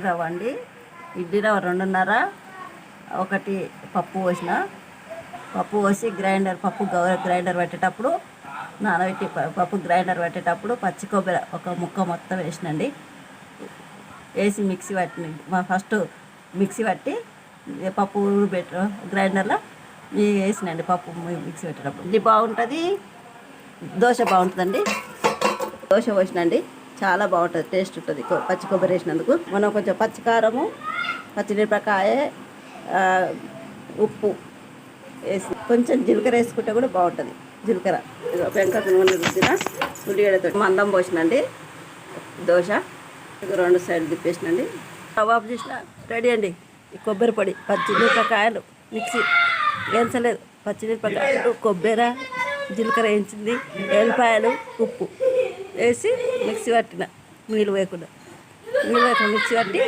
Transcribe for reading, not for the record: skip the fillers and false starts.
రవ్వ అండి, ఇడ్లీ రవ్వ 2:30. ఒకటి పప్పు పోసిన, పప్పు పోసి పప్పు గ్రైండర్ పెట్టేటప్పుడు నానబెట్టి పప్పు గ్రైండర్ పెట్టేటప్పుడు పచ్చి కొబ్బరి ఒక ముక్క మొత్తం వేసినండి. వేసి మిక్సీ పట్టి ఫస్ట్ మిక్సీ పట్టి పప్పు గ్రైండర్లో వేసినండి. పప్పు మిక్సీ పెట్టేటప్పుడు ఇది బాగుంటుంది. దోశ బాగుంటుందండి. దోశ పోసినండి, చాలా బాగుంటుంది, టేస్ట్ ఉంటుంది పచ్చి కొబ్బరి వేసినందుకు. మనం కొంచెం పచ్చికారము, పచ్చిమిరపకాయ, ఉప్పు వేసి కొంచెం జీలకర్ర వేసుకుంటే కూడా బాగుంటుంది. జీలకర్ర వెంకట నూనె రుద్దిన ఉల్లిగడ్డతో మందం పోసినండి. దోశ 2 సైడ్లు తిప్పేసినండి. కబాబ్ చేసిన రెడీ అండి. ఈ కొబ్బరి పొడి, పచ్చిమిరపకాయలు మిక్సీ వేయించలేదు, పచ్చిమిరపకాయలు, కొబ్బరి, జీలకర్ర వేయించింది, ఎల్లిపాయలు, ఉప్పు వేసి మిక్సీ పట్టిన, నీళ్ళు వేయకుండా మిక్సీ పట్టి